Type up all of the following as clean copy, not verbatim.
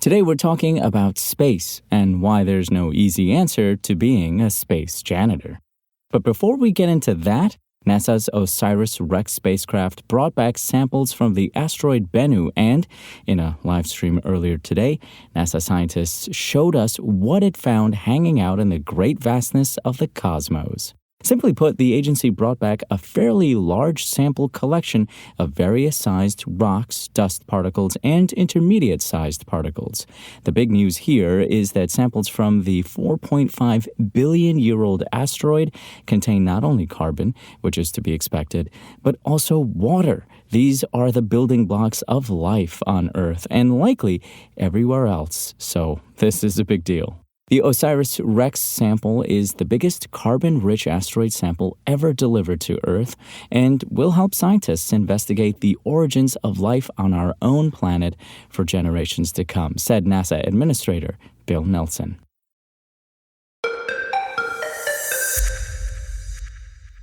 Today we're talking about space and why there's no easy answer to being a space janitor. But before we get into that, NASA's OSIRIS-REx spacecraft brought back samples from the asteroid Bennu, and in a live stream earlier today, NASA scientists showed us what it found hanging out in the great vastness of the cosmos. Simply put, the agency brought back a fairly large sample collection of various sized rocks, dust particles, and intermediate-sized particles. The big news here is that samples from the 4.5 billion-year-old asteroid contain not only carbon, which is to be expected, but also water. These are the building blocks of life on Earth and likely everywhere else, so this is a big deal. The OSIRIS-REx sample is the biggest carbon-rich asteroid sample ever delivered to Earth and will help scientists investigate the origins of life on our own planet for generations to come, said NASA Administrator Bill Nelson.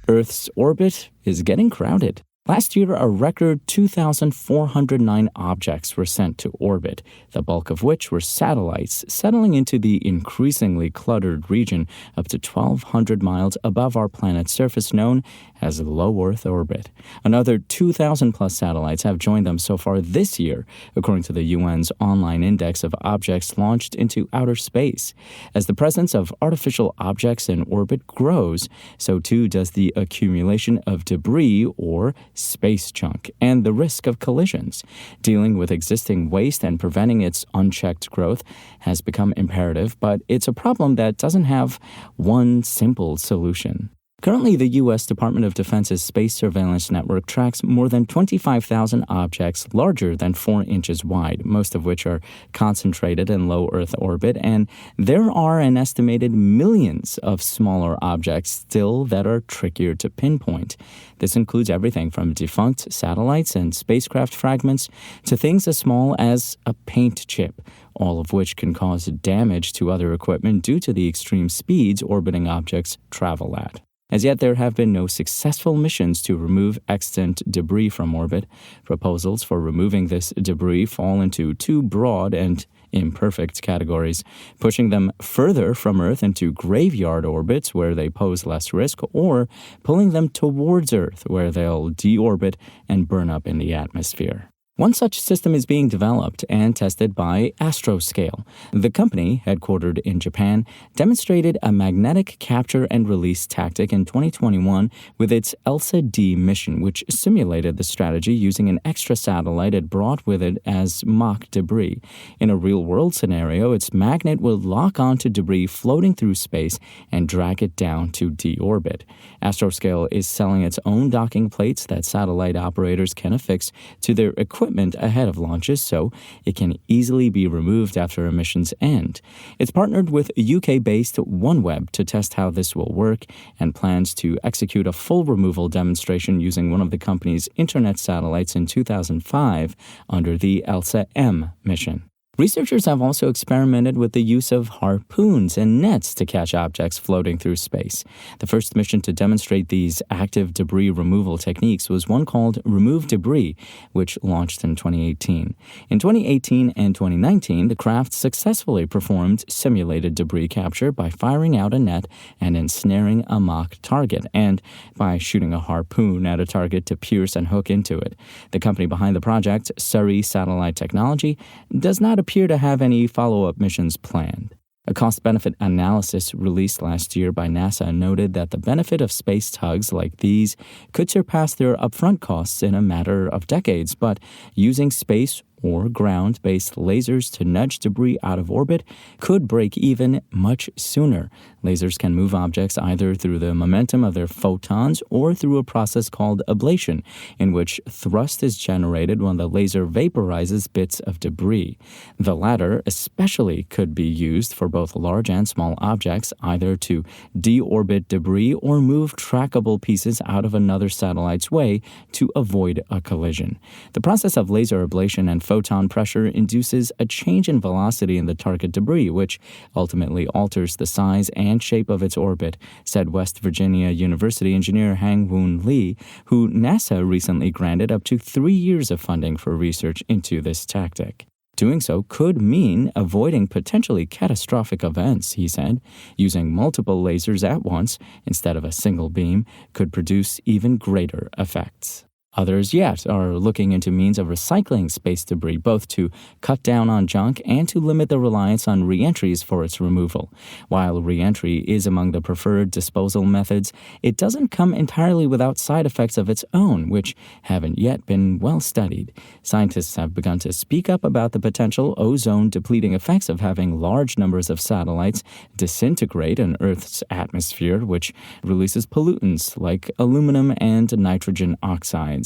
Earth's orbit is getting crowded. Last year, a record 2,409 objects were sent to orbit, the bulk of which were satellites settling into the increasingly cluttered region up to 1,200 miles above our planet's surface known as low Earth orbit. Another 2,000-plus satellites have joined them so far this year, according to the UN's online index of objects launched into outer space. As the presence of artificial objects in orbit grows, so too does the accumulation of debris or space junk, and the risk of collisions. Dealing with existing waste and preventing its unchecked growth has become imperative, but it's a problem that doesn't have one simple solution. Currently, the U.S. Department of Defense's Space Surveillance Network tracks more than 25,000 objects larger than 4 inches wide, most of which are concentrated in low Earth orbit, and there are an estimated millions of smaller objects still that are trickier to pinpoint. This includes everything from defunct satellites and spacecraft fragments to things as small as a paint chip, all of which can cause damage to other equipment due to the extreme speeds orbiting objects travel at. As yet, there have been no successful missions to remove extant debris from orbit. Proposals for removing this debris fall into two broad and imperfect categories, pushing them further from Earth into graveyard orbits where they pose less risk, or pulling them towards Earth where they'll deorbit and burn up in the atmosphere. One such system is being developed and tested by Astroscale. The company, headquartered in Japan, demonstrated a magnetic capture and release tactic in 2021 with its ELSA-D mission, which simulated the strategy using an extra satellite it brought with it as mock debris. In a real-world scenario, its magnet will lock onto debris floating through space and drag it down to deorbit. Astroscale is selling its own docking plates that satellite operators can affix to their equipment ahead of launches so it can easily be removed after missions end. It's partnered with UK-based OneWeb to test how this will work and plans to execute a full removal demonstration using one of the company's internet satellites in 2005 under the ELSA-M mission. Researchers have also experimented with the use of harpoons and nets to catch objects floating through space. The first mission to demonstrate these active debris removal techniques was one called Remove Debris, which launched in 2018. In 2018 and 2019, the craft successfully performed simulated debris capture by firing out a net and ensnaring a mock target, and by shooting a harpoon at a target to pierce and hook into it. The company behind the project, Surrey Satellite Technology, does not appear to have any follow-up missions planned. A cost-benefit analysis released last year by NASA noted that the benefit of space tugs like these could surpass their upfront costs in a matter of decades, but using space or ground-based lasers to nudge debris out of orbit could break even much sooner. Lasers can move objects either through the momentum of their photons or through a process called ablation, in which thrust is generated when the laser vaporizes bits of debris. The latter especially could be used for both large and small objects, either to deorbit debris or move trackable pieces out of another satellite's way to avoid a collision. The process of laser ablation and photon pressure induces a change in velocity in the target debris, which ultimately alters the size and shape of its orbit, said West Virginia University engineer Hang-Woon Lee, who NASA recently granted up to 3 years of funding for research into this tactic. Doing so could mean avoiding potentially catastrophic events, he said. Using multiple lasers at once, instead of a single beam, could produce even greater effects. Others yet are looking into means of recycling space debris, both to cut down on junk and to limit the reliance on reentries for its removal. While reentry is among the preferred disposal methods, it doesn't come entirely without side effects of its own, which haven't yet been well studied. Scientists have begun to speak up about the potential ozone-depleting effects of having large numbers of satellites disintegrate in Earth's atmosphere, which releases pollutants like aluminum and nitrogen oxides.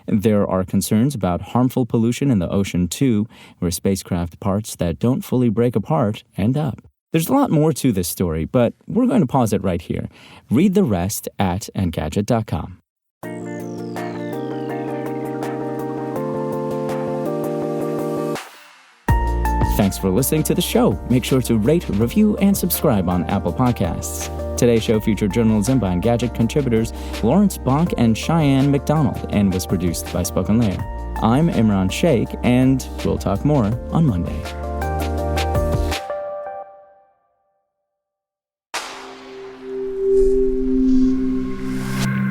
There are concerns about harmful pollution in the ocean, too, where spacecraft parts that don't fully break apart end up. There's a lot more to this story, but we're going to pause it right here. Read the rest at Engadget.com. Thanks for listening to the show. Make sure to rate, review, and subscribe on Apple Podcasts. Today's show featured journalism by Engadget contributors Lawrence Bach and Cheyenne McDonald and was produced by Spoken Layer. I'm Imran Sheikh, and we'll talk more on Monday.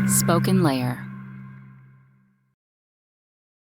Spoken Layer.